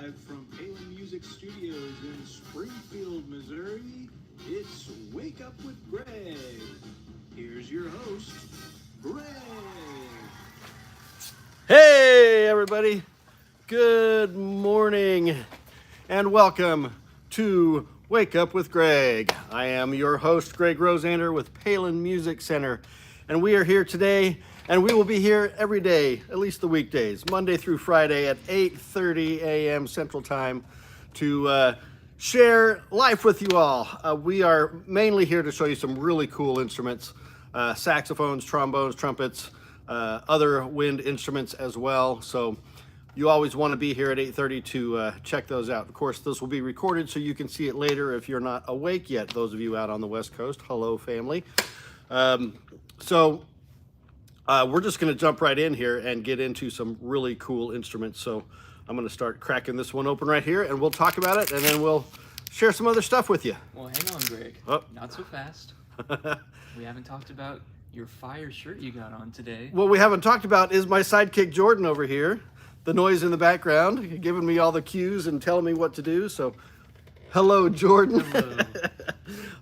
Live from Palin Music Studios in Springfield, Missouri, it's Wake Up with Greg. Here's your host, Greg. Hey, everybody. Good morning and welcome to Wake Up with Greg. I am your host, Greg Rosander with Palin Music Center, and we are here today, and we will be here every day, at least the weekdays, Monday through Friday at 8:30 a.m. Central Time to share life with you all. We are mainly here to show you some really cool instruments, saxophones, trombones, trumpets, other wind instruments as well. So you always want to be here at 8:30 to check those out. Of course, this will be recorded so you can see it later if you're not awake yet. Those of you out on the West Coast, hello family. We're just going to jump right in here and get into some really cool instruments. So I'm going to start cracking this one open right here and we'll talk about it and then we'll share some other stuff with you. Well, hang on, Greg. Oh. Not so fast. We haven't talked about your fire shirt you got on today. What we haven't talked about is my sidekick Jordan over here. The noise in the background, giving me all the cues and telling me what to do. So, hello, Jordan. Hello.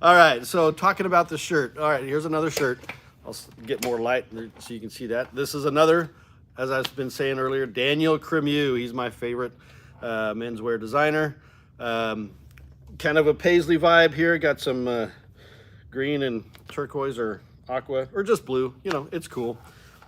All right, so talking about the shirt. All right, here's another shirt. I'll get more light so you can see that. This is another, as I've been saying earlier, Daniel Cremieux. He's my favorite menswear designer. Kind of a paisley vibe here. Got some green and turquoise or aqua or just blue. You know, it's cool.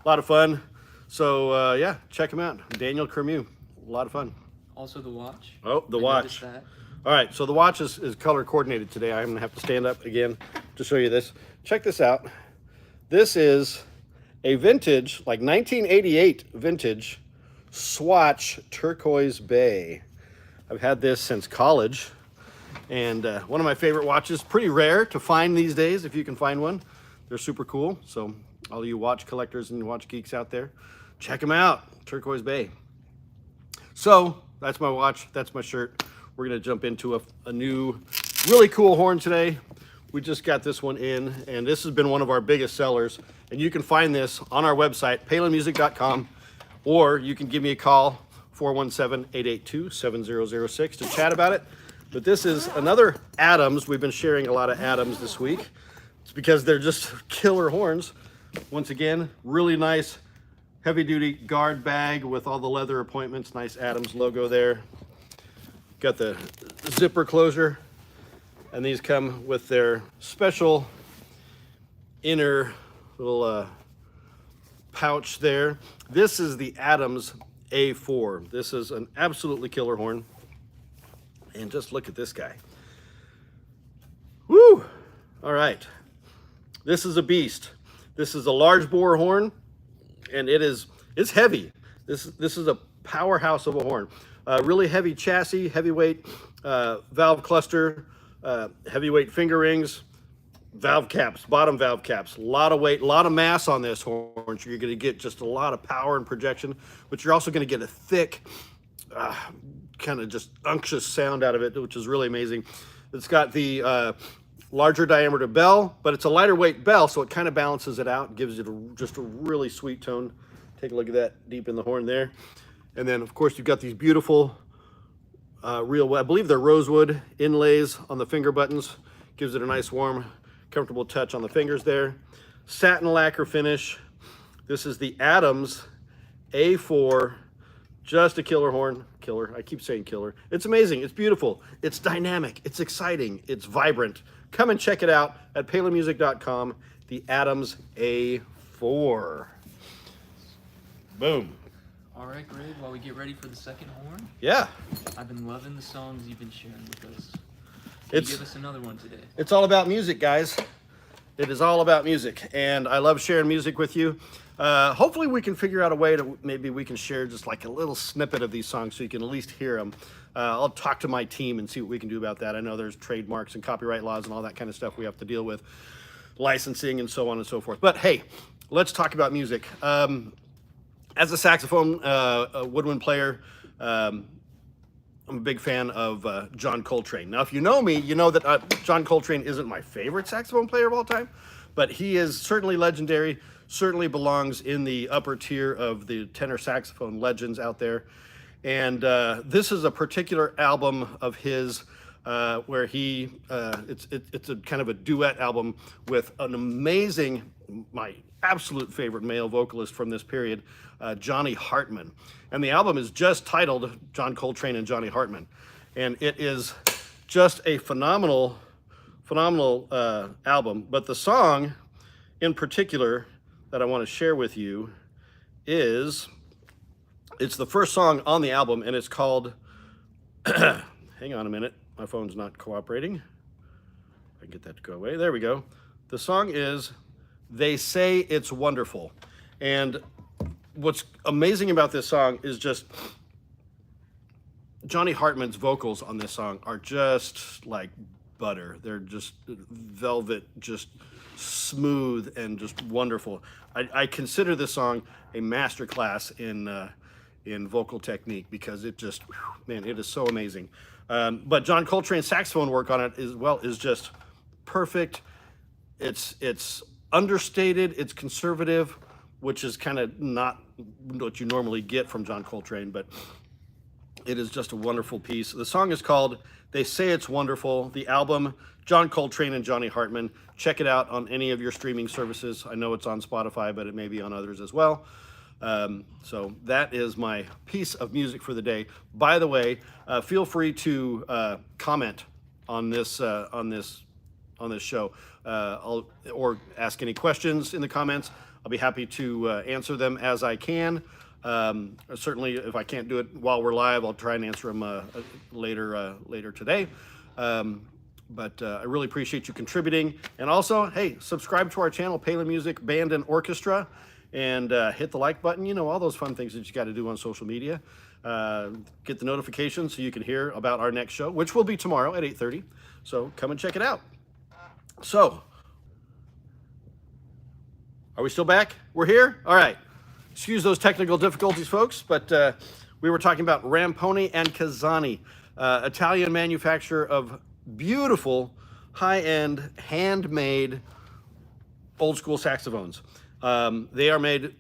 A lot of fun. So yeah, check him out. Daniel Cremieux. A lot of fun. Also the watch. Oh, the I watch. noticed that. All right, so the watch is color coordinated today. I'm gonna have to stand up again to show you this. Check this out. This is a vintage, like 1988 vintage Swatch Turquoise Bay. I've had this since college, and one of my favorite watches. Pretty rare to find these days, if you can find one. They're super cool. So all you watch collectors and watch geeks out there, check them out. Turquoise Bay. So that's my watch. That's my shirt. We're gonna jump into a new, really cool horn today. We just got this one in, and this has been one of our biggest sellers. And you can find this on our website, palinmusic.com, or you can give me a call, 417-882-7006 to chat about it. But this is another Adams. We've been sharing a lot of Adams this week. It's because they're just killer horns. Once again, really nice heavy duty guard bag with all the leather appointments. Nice Adams logo there. Got the zipper closure. And these come with their special inner little pouch there. This is the Adams A4. This is an absolutely killer horn. And just look at this guy. Woo! All right. This is a beast. This is a large bore horn, and it's heavy. This is a powerhouse of a horn. Really heavy chassis, heavyweight valve cluster. Heavyweight finger rings, valve caps, bottom valve caps, a lot of weight, a lot of mass on this horn. So you're going to get just a lot of power and projection, but you're also going to get a thick, kind of just unctuous sound out of it, which is really amazing. It's got the larger diameter bell, but it's a lighter weight bell, so it kind of balances it out, gives it just a really sweet tone. Take a look at that deep in the horn there. And then, of course, you've got these beautiful real, I believe they're rosewood inlays on the finger buttons. Gives it a nice warm, comfortable touch on the fingers there. Satin lacquer finish. This is the Adams A4. Just a killer horn. Killer. I keep saying killer. It's amazing. It's beautiful. It's dynamic. It's exciting. It's vibrant. Come and check it out at palinmusic.com. The Adams A4. Boom. All right, Greg, while we get ready for the second horn, Yeah. I've been loving the songs you've been sharing with us. Can you give us another one today? It's all about music, guys. It is all about music, and I love sharing music with you. Hopefully we can figure out a way to, maybe we can share just like a little snippet of these songs so you can at least hear them. I'll talk to my team and see what we can do about that. I know there's trademarks and copyright laws and all that kind of stuff we have to deal with, licensing and so on and so forth. But hey, let's talk about music. As a saxophone woodwind player, I'm a big fan of John Coltrane. Now, if you know me, you know that John Coltrane isn't my favorite saxophone player of all time, but he is certainly legendary, certainly belongs in the upper tier of the tenor saxophone legends out there. And this is a particular album of his where it's a kind of a duet album with an amazing, my absolute favorite male vocalist from this period, Johnny Hartman. And the album is just titled John Coltrane and Johnny Hartman. And it is just a phenomenal album. But the song in particular that I want to share with you it's the first song on the album, and it's called, hang on a minute, my phone's not cooperating. I can get that to go away. There we go. The song is They Say It's Wonderful. And what's amazing about this song is just Johnny Hartman's vocals on this song are just like butter. They're just velvet, just smooth and just wonderful. I consider this song a masterclass in vocal technique because it just, man, it is so amazing. But John Coltrane's saxophone work on it is just perfect. It's understated, it's conservative, which is kind of not what you normally get from John Coltrane, but it is just a wonderful piece. The song is called They Say It's Wonderful. The album, John Coltrane and Johnny Hartman. Check it out on any of your streaming services. I know it's on Spotify, but it may be on others as well. So that is my piece of music for the day. By the way, feel free to comment on this show, or ask any questions in the comments. I'll be happy to answer them as I can. Certainly, if I can't do it while we're live, I'll try and answer them later today. But I really appreciate you contributing. And also, hey, subscribe to our channel, Palin Music Band and Orchestra, and hit the like button. You know, all those fun things that you got to do on social media. Get the notifications so you can hear about our next show, which will be tomorrow at 8:30. So come and check it out. So, are we still back? We're here? All right. Excuse those technical difficulties, folks, but we were talking about Ramponi and Casani, Italian manufacturer of beautiful, high-end, handmade, old-school saxophones. They are made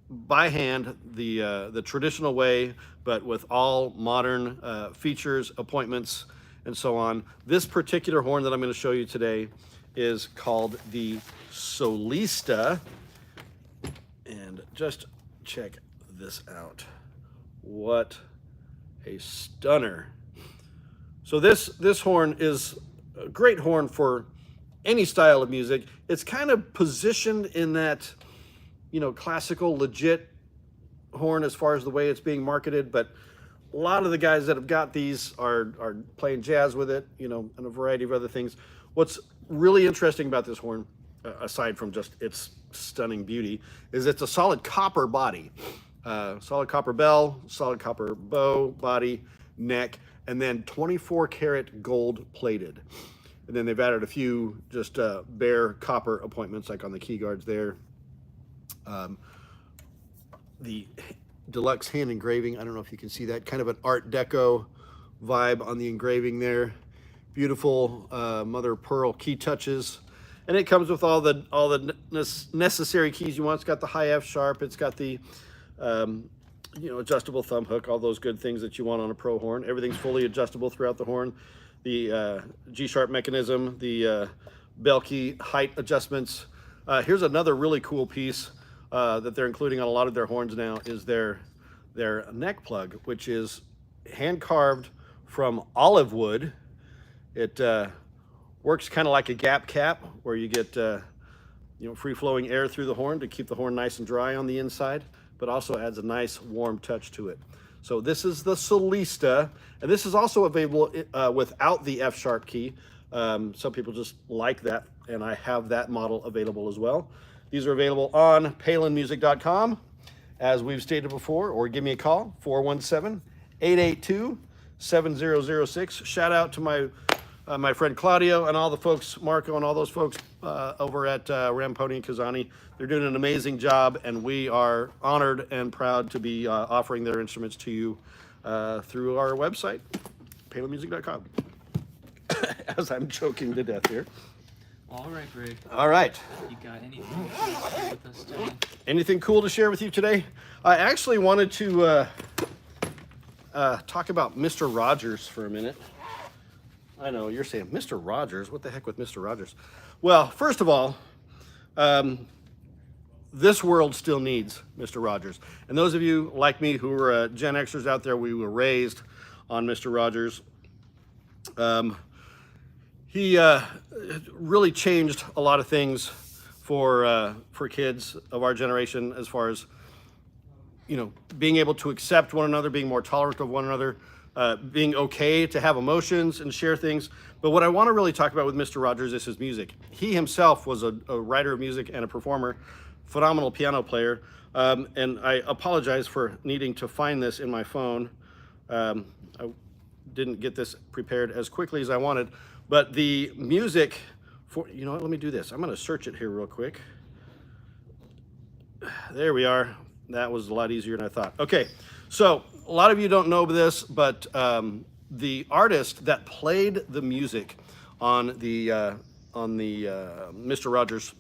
by hand, the traditional way, but with all modern features, appointments, and so on. This particular horn that I'm going to show you today is called the Solista, and just check this out. What a stunner. So this horn is a great horn for any style of music. It's kind of positioned in that, you know, classical, legit horn as far as the way it's being marketed, but a lot of the guys that have got these are playing jazz with it, you know, and a variety of other things. What's really interesting about this horn, aside from just its stunning beauty, is it's a solid copper body. Solid copper bell, solid copper bow, body, neck, and then 24 karat gold plated. And then they've added a few just bare copper appointments, like on the key guards there. The deluxe hand engraving, I don't know if you can see that, kind of an Art Deco vibe on the engraving there. Beautiful mother of pearl key touches. And it comes with all the necessary keys you want. It's got the high F sharp. It's got the adjustable thumb hook, all those good things that you want on a pro horn. Everything's fully adjustable throughout the horn. The G sharp mechanism, the bell key height adjustments. Here's another really cool piece that they're including on a lot of their horns now is their neck plug, which is hand carved from olive wood. It works kind of like a gap cap, where you get free flowing air through the horn to keep the horn nice and dry on the inside, but also adds a nice warm touch to it. So this is the Solista, and this is also available without the F sharp key. Some people just like that, and I have that model available as well. These are available on palinmusic.com, as we've stated before, or give me a call, 417-882-7006. Shout out to my friend Claudio and all the folks, Marco and all those folks over at Ramponi and Casani. They're doing an amazing job, and we are honored and proud to be offering their instruments to you through our website, palinmusic.com. As I'm choking to death here. All right, Greg. All right. You got anything to share with us today? Anything cool to share with you today? I actually wanted to talk about Mr. Rogers for a minute. I know you're saying, Mr. Rogers, what the heck with Mr. Rogers? Well, first of all, this world still needs Mr. Rogers. And those of you like me who are Gen Xers out there, we were raised on Mr. Rogers. He really changed a lot of things for kids of our generation, as far as, you know, being able to accept one another, being more tolerant of one another, being okay to have emotions and share things. But what I want to really talk about with Mr. Rogers is his music. He himself was a writer of music and a performer, phenomenal piano player. And I apologize for needing to find this in my phone. I didn't get this prepared as quickly as I wanted, but the music for, you know what, let me do this. I'm going to search it here real quick. There we are. That was a lot easier than I thought. Okay, so a lot of you don't know this, but the artist that played the music on the Mr. Rogers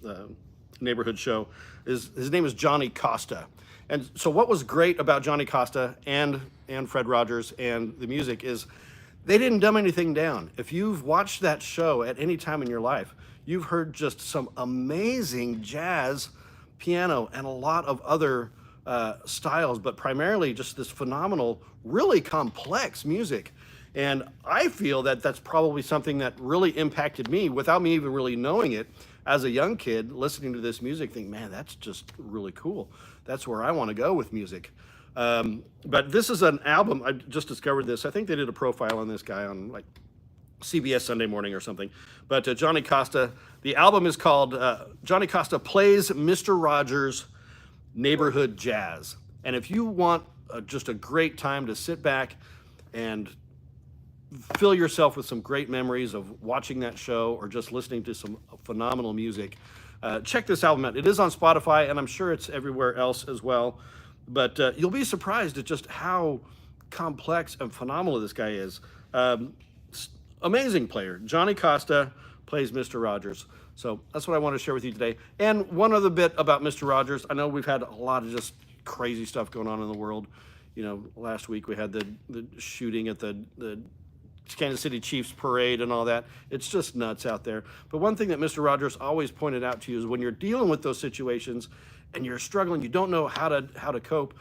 neighborhood show his name is Johnny Costa. And so what was great about Johnny Costa and Fred Rogers and the music is they didn't dumb anything down. If you've watched that show at any time in your life, you've heard just some amazing jazz, piano, and a lot of other styles, but primarily just this phenomenal, really complex music. And I feel that that's probably something that really impacted me without me even really knowing it. As a young kid, listening to this music, think, man, that's just really cool. That's where I want to go with music. But this is an album. I just discovered this. I think they did a profile on this guy on like CBS Sunday Morning or something. But Johnny Costa, the album is called Johnny Costa Plays Mr. Rogers Neighborhood Jazz. And if you want just a great time to sit back and fill yourself with some great memories of watching that show or just listening to some phenomenal music, check this album out. It is on Spotify, and I'm sure it's everywhere else as well. But you'll be surprised at just how complex and phenomenal this guy is. Amazing player. Johnny Costa plays Mr. Rogers. So that's what I want to share with you today. And one other bit about Mr. Rogers. I know we've had a lot of just crazy stuff going on in the world. You know, last week we had the shooting at the Kansas City Chiefs parade and all that. It's just nuts out there. But one thing that Mr. Rogers always pointed out to you is when you're dealing with those situations and you're struggling, you don't know how to cope,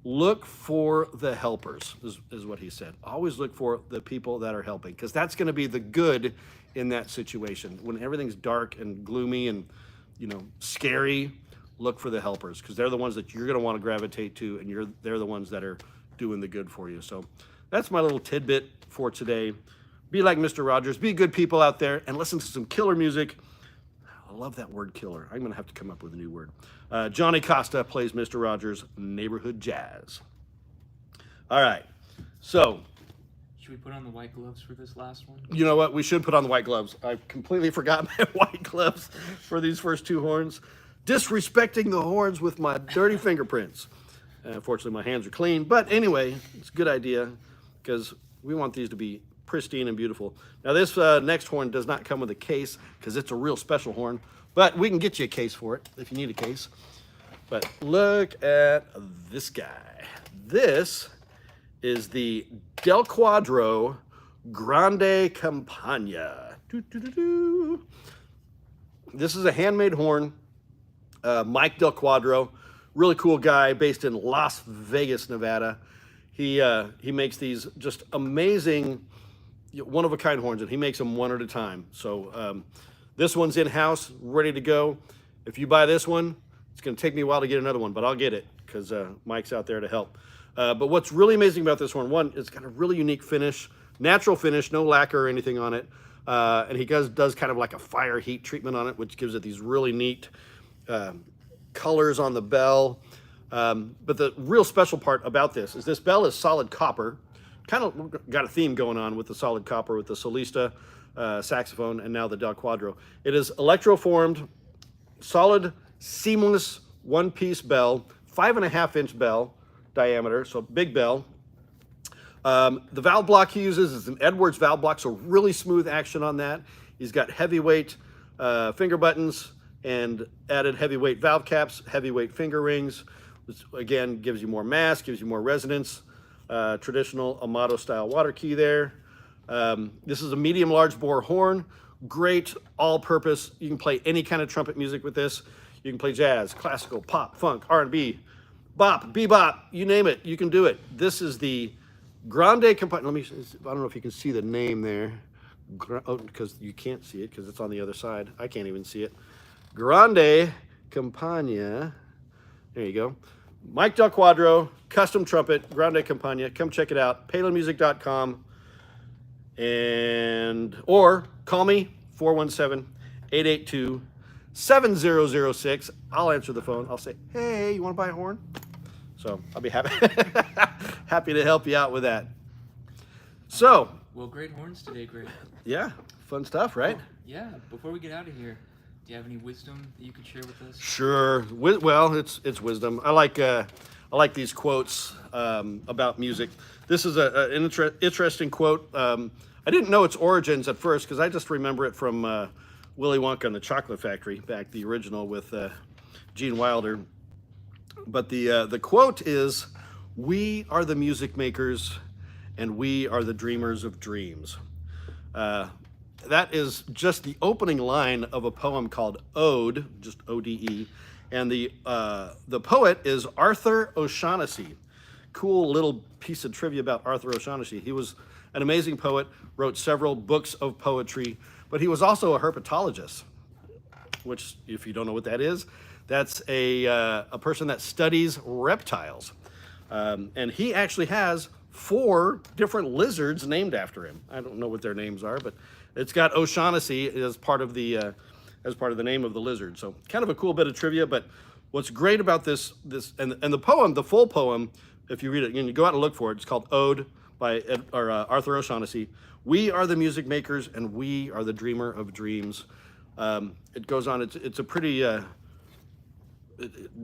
look for the helpers, is what he said. Always look for the people that are helping, because that's going to be the good in that situation. When everything's dark and gloomy and, you know, scary, look for the helpers, because they're the ones that you're going to want to gravitate to, and they're the ones that are doing the good for you. So that's my little tidbit for today. Be like Mr. Rogers. Be good people out there and listen to some killer music. I love that word, killer. I'm going to have to come up with a new word. Johnny Costa plays Mr. Rogers Neighborhood Jazz. All right. So, should we put on the white gloves for this last one? You know what? We should put on the white gloves. I completely forgot my white gloves for these first two horns. Disrespecting the horns with my dirty fingerprints. Fortunately, my hands are clean. But anyway, it's a good idea because we want these to be pristine and beautiful. Now, this next horn does not come with a case because it's a real special horn. But we can get you a case for it if you need a case. But look at this guy. This is the Del Quadro Grande Campagna. This is a handmade horn. Mike Del Quadro, really cool guy based in Las Vegas, Nevada. He makes these just amazing, one-of-a-kind horns, and he makes them one at a time. So this one's in-house, ready to go. If you buy this one, it's going to take me a while to get another one, but I'll get it because Mike's out there to help. But what's really amazing about this horn, one, it's got a really unique finish, natural finish, no lacquer or anything on it. And he does kind of like a fire heat treatment on it, which gives it these really neat colors on the bell. But the real special part about this bell is solid copper. Kind of got a theme going on with the solid copper with the Solista saxophone and now the Del Quadro. It is electroformed, solid, seamless, one-piece bell, 5.5-inch bell diameter, so big bell. The valve block he uses is an Edwards valve block, so really smooth action on that. He's got heavyweight finger buttons and added heavyweight valve caps, heavyweight finger rings, which again gives you more mass, gives you more resonance. traditional Amato style water key there. This is a medium large bore horn, great all purpose. You can play any kind of trumpet music with this. You can play jazz, classical, pop, funk, R&B, bop, bebop, you name it, you can do it. This is the Grande Campagna. I don't know if you can see the name there, because you can't see it because it's on the other side. I can't even see it. Grande Campagna. There you go. Mike Del Quadro, custom trumpet, Grande Campagna. Come check it out. PalinMusic.com. Or call me, 417-882-7006. I'll answer the phone. I'll say, hey, you want to buy a horn? So I'll be happy to help you out with that. So. Well, great horns today, Greg. Yeah, fun stuff, right? Yeah, before we get out of here, do you have any wisdom that you could share with us? Sure. Well, it's wisdom. I like these quotes about music. This is an interesting quote. I didn't know its origins at first because I just remember it from Willy Wonka and the Chocolate Factory, back the original with Gene Wilder. But the quote is, "We are the music makers, and we are the dreamers of dreams." That is just the opening line of a poem called Ode, just O-D-E, and the poet is Arthur O'Shaughnessy. Cool little piece of trivia about Arthur O'Shaughnessy. He was an amazing poet, wrote several books of poetry, but he was also a herpetologist, which, if you don't know what that is, that's a person that studies reptiles. And he actually has 4 different lizards named after him. I don't know what their names are, but it's got O'Shaughnessy as part of the name of the lizard. So kind of a cool bit of trivia. But what's great about this and the poem, the full poem, if you read it, you go out and look for it. It's called Ode by Arthur O'Shaughnessy. We are the music makers, and we are the dreamer of dreams. It goes on. It's a pretty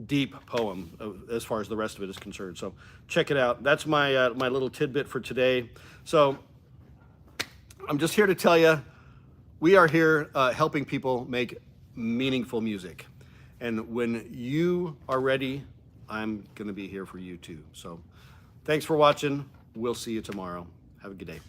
deep poem as far as the rest of it is concerned. So check it out. That's my my little tidbit for today. So I'm just here to tell you, we are here helping people make meaningful music. And when you are ready, I'm going to be here for you too. So thanks for watching. We'll see you tomorrow. Have a good day.